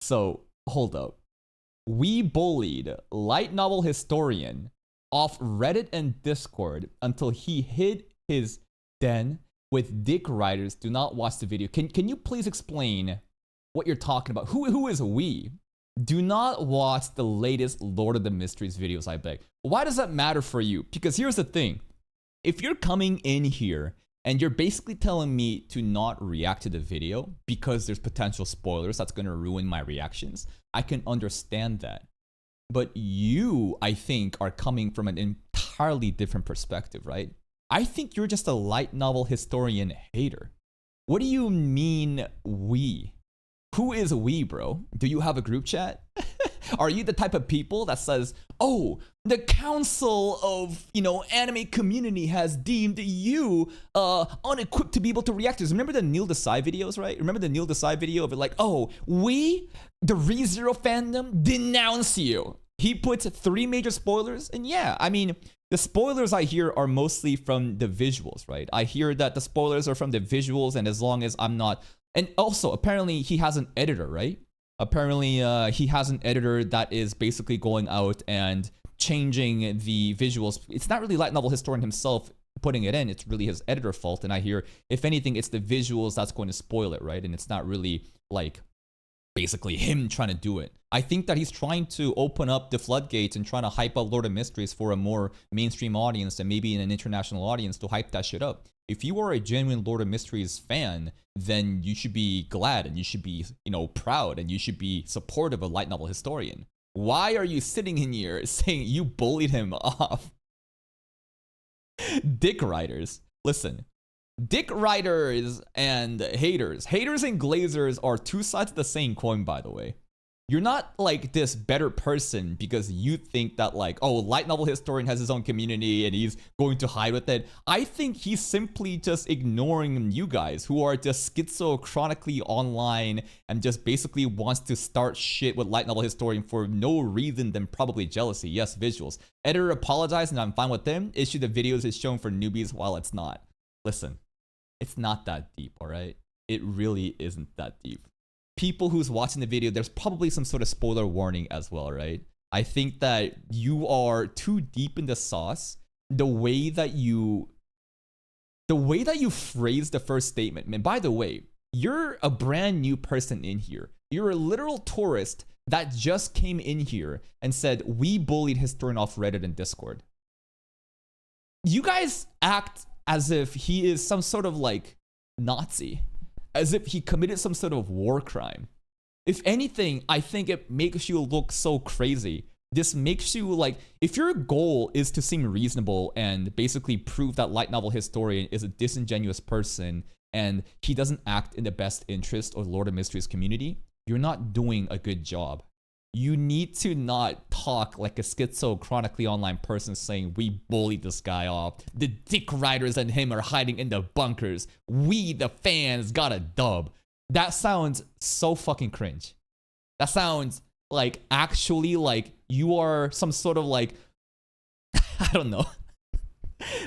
So, hold up. We bullied light novel historian off Reddit and Discord until he hid his den with dick riders. Do not watch the video. Can you please explain what you're talking about? Who is we? Do not watch the latest Lord of the Mysteries videos, I beg. Why does that matter for you? Because here's the thing. If you're coming in here and you're basically telling me to not react to the video because there's potential spoilers that's going to ruin my reactions, I can understand that. But you, I think, are coming from an entirely different perspective, right? I think you're just a light novel historian hater. What do you mean, we? Who is we, bro? Do you have a group chat? Are you the type of people that says, oh, the council of, anime community has deemed you unequipped to be able to react to this? Remember the Neil Desai videos, right? Remember the Neil Desai video of it like, oh, we, the ReZero fandom, denounce you. He puts 3 major spoilers, and yeah, I mean, the spoilers I hear are mostly from the visuals, right? I hear that the spoilers are from the visuals, and as long as I'm not... And also, apparently, he has an editor, right? Apparently, he has an editor that is basically going out and changing the visuals. It's not really light novel historian himself putting it in. It's really his editor fault. And I hear, if anything, it's the visuals that's going to spoil it, right? And it's not really, like, basically him trying to do it. I think that he's trying to open up the floodgates and trying to hype up Lord of Mysteries for a more mainstream audience and maybe an international audience to hype that shit up. If you are a genuine Lord of Mysteries fan, then you should be glad and you should be, proud and you should be supportive of light novel historian. Why are you sitting in here saying you bullied him off? Dick riders. Listen, dick riders and haters. Haters and glazers are two sides of the same coin, by the way. You're not like this better person because you think that like, oh, light novel historian has his own community and he's going to hide with it. I think he's simply just ignoring you guys who are just schizochronically online and just basically wants to start shit with light novel historian for no reason than probably jealousy. Yes, visuals. Editor apologized and I'm fine with them. Issue the videos is shown for newbies while it's not. Listen, it's not that deep, all right? It really isn't that deep. People who's watching the video, there's probably some sort of spoiler warning as well, right? I think that you are too deep in the sauce. The way that you phrase the first statement. Man, by the way, you're a brand new person in here. You're a literal tourist that just came in here and said, we bullied historian off Reddit and Discord. You guys act as if he is some sort of like Nazi. As if he committed some sort of war crime. If anything, I think it makes you look so crazy. This makes you like, if your goal is to seem reasonable and basically prove that light novel historian is a disingenuous person and he doesn't act in the best interest of Lord of Mysteries community, you're not doing a good job. You need to not talk like a schizochronically online person saying, we bullied this guy off. The dick riders and him are hiding in the bunkers. We, the fans, got a dub. That sounds so fucking cringe. That sounds like actually like you are some sort of like, I don't know.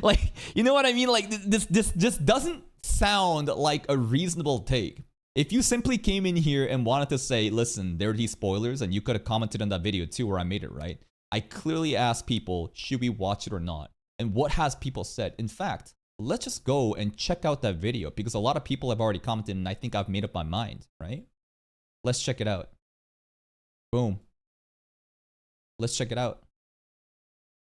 Like, you know what I mean? Like this just doesn't sound like a reasonable take. If you simply came in here and wanted to say, listen, there are these spoilers, and you could have commented on that video too where I made it, right? I clearly asked people, should we watch it or not? And what has people said? In fact, let's just go and check out that video because a lot of people have already commented and I think I've made up my mind, right? Let's check it out. Boom. Let's check it out.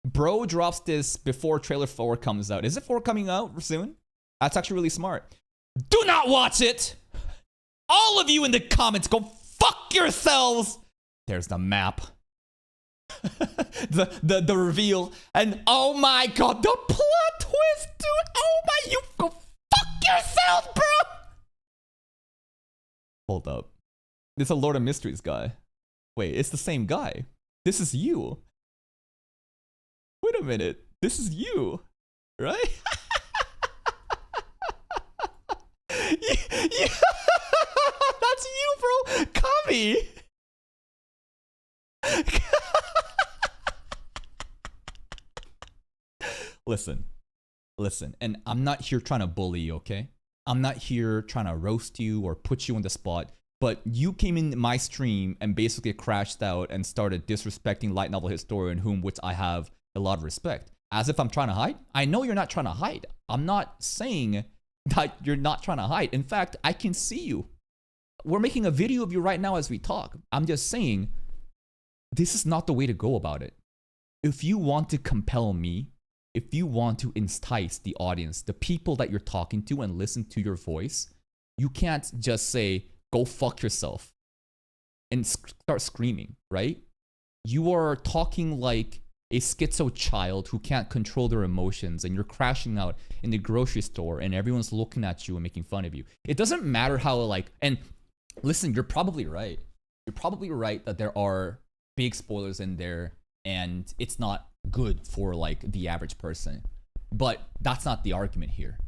Bro drops this before trailer 4 comes out. Is it 4 coming out soon? That's actually really smart. Do not watch it! All of you in the comments, go fuck yourselves. There's the map. the reveal. And oh my god, the plot twist, dude. Oh my, you go fuck yourself, bro. Hold up. It's a Lord of Mysteries guy. Wait, it's the same guy. This is you. Wait a minute. This is you, right? Yeah. That's you, bro. Kami. Listen, and I'm not here trying to bully you, okay? I'm not here trying to roast you or put you on the spot, but you came in my stream and basically crashed out and started disrespecting light novel historian, which I have a lot of respect. As if I'm trying to hide? I know you're not trying to hide. I'm not saying that you're not trying to hide. In fact, I can see you. We're making a video of you right now as we talk. I'm just saying, this is not the way to go about it. If you want to compel me, if you want to entice the audience, the people that you're talking to and listen to your voice, you can't just say, go fuck yourself and start screaming, right? You are talking like a schizo child who can't control their emotions, and you're crashing out in the grocery store and everyone's looking at you and making fun of you. It doesn't matter how, like, and listen, you're probably right. You're probably right that there are big spoilers in there and it's not good for like the average person. But that's not the argument here.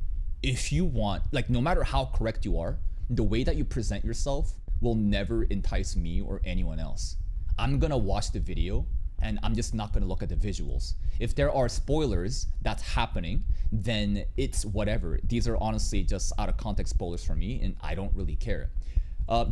If you want, like, no matter how correct you are, the way that you present yourself will never entice me or anyone else. I'm gonna watch the video and I'm just not gonna look at the visuals. If there are spoilers that's happening, then it's whatever. These are honestly just out of context spoilers for me, and I don't really care.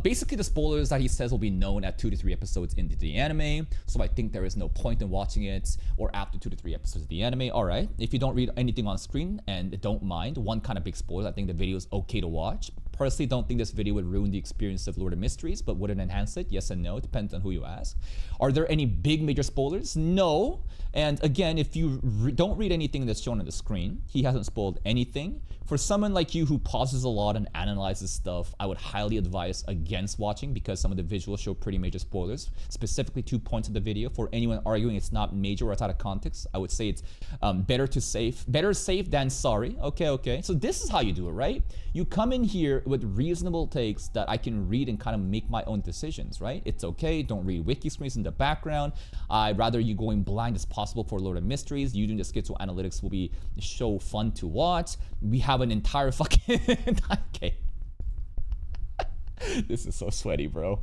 Basically, the spoilers that he says will be known at 2 to 3 episodes into the anime, so I think there is no point in watching it, or after 2 to 3 episodes of the anime. Alright, if you don't read anything on screen and don't mind one kind of big spoiler, I think the video is okay to watch. Personally, don't think this video would ruin the experience of Lord of Mysteries, but would it enhance it? Yes and no, it depends on who you ask. Are there any big major spoilers? No. And again, if you don't read anything that's shown on the screen, he hasn't spoiled anything. For someone like you who pauses a lot and analyzes stuff, I would highly advise against watching, because some of the visuals show pretty major spoilers, specifically 2 points of the video. For anyone arguing it's not major or it's out of context, I would say it's better safe than sorry. Okay. So this is how you do it, right? You come in here with reasonable takes that I can read and kind of make my own decisions, right? It's okay. Don't read wiki screens in the background. I'd rather you going blind as possible for Lord of Mysteries. You doing the schizo analytics will be so fun to watch. We have an entire fucking okay. This is so sweaty, bro.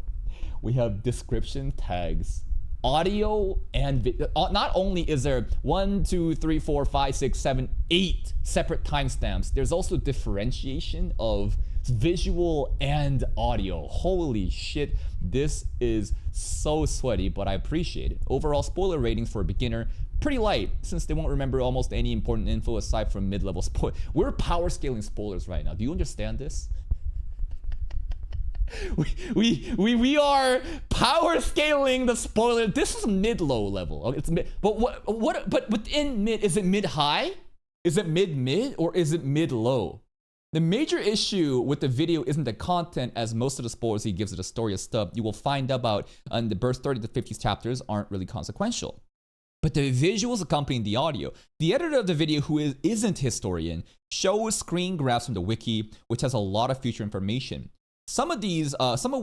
We have description tags, audio and video. Not only is there 1, 2, 3, 4, 5, 6, 7, 8 separate timestamps, there's also differentiation of visual and audio. Holy shit, this is so sweaty, but I appreciate it. Overall spoiler ratings for a beginner, pretty light, since they won't remember almost any important info aside from mid-level spoil. We're power scaling spoilers right now. Do you understand this? We are power scaling the spoiler. This is mid-low level. Okay, it's mid, but within mid, is it mid-high? Is it mid-mid, or is it mid-low? The major issue with the video isn't the content, as most of the spoilers he gives it a story of stuff you will find about in the first 30 to 50 chapters aren't really consequential. But the visuals accompanying the audio. The editor of the video, who isn't historian, shows screen grabs from the wiki, which has a lot of future information. Some of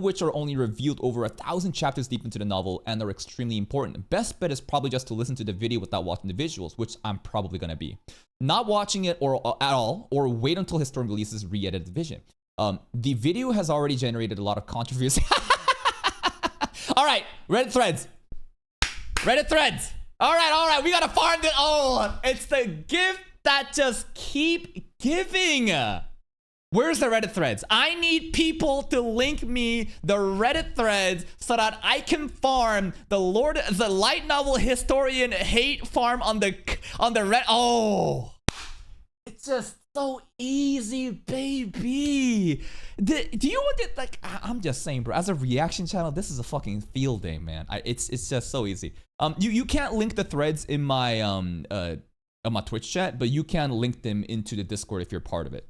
which are only revealed over 1,000 chapters deep into the novel and are extremely important. Best bet is probably just to listen to the video without watching the visuals, which I'm probably gonna be. Not watching it or at all, or wait until historian releases re-edited vision. The video has already generated a lot of controversy. All right, Reddit threads. All right, we gotta farm it. Oh, it's the gift that just keep giving. Where's the Reddit threads? I need people to link me the Reddit threads so that I can farm the light novel historian hate farm on the Reddit. Oh, it's just so easy, baby. Do you want it? Like, I'm just saying, bro. As a reaction channel, this is a fucking field day, man. It's just so easy. You can't link the threads in my on my Twitch chat, but you can link them into the Discord if you're part of it.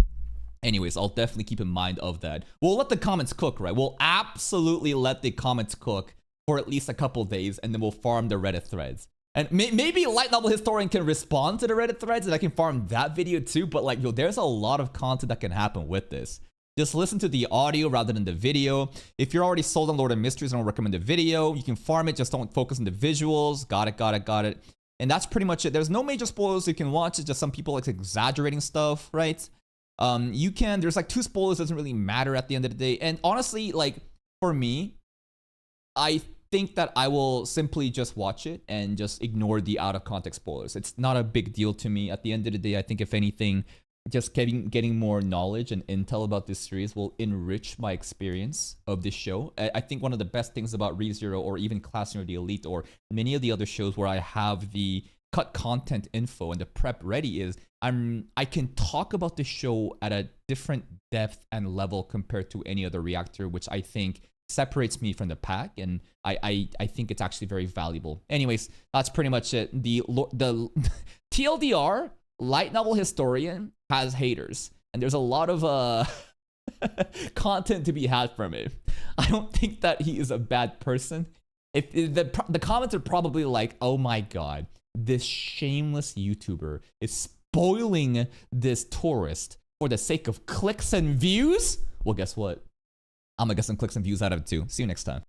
Anyways, I'll definitely keep in mind of that. We'll let the comments cook, right? We'll absolutely let the comments cook for at least a couple days, and then we'll farm the Reddit threads. And maybe Light Novel Historian can respond to the Reddit threads, and I can farm that video too. But like, yo, there's a lot of content that can happen with this. Just listen to the audio rather than the video. If you're already sold on Lord of Mysteries, I don't recommend the video. You can farm it, just don't focus on the visuals. Got it. And that's pretty much it. There's no major spoilers you can watch. It's just some people like exaggerating stuff, right? There's like 2 spoilers, doesn't really matter at the end of the day. And honestly, like, for me, I think that I will simply just watch it and just ignore the out of context spoilers. It's not a big deal to me. At the end of the day, I think if anything, just getting more knowledge and intel about this series will enrich my experience of this show. I think one of the best things about ReZero or even Classroom of the Elite or many of the other shows where I have the cut content info and the prep ready is I can talk about the show at a different depth and level compared to any other reactor, which I think separates me from the pack, and I think it's actually very valuable. Anyways, that's pretty much it. The TLDR light novel historian has haters, and there's a lot of content to be had from it. I don't think that he is a bad person. If the comments are probably like, oh my god, this shameless YouTuber is spoiling this tourist for the sake of clicks and views. Well, guess what? I'm gonna get some clicks and views out of it too. See you next time.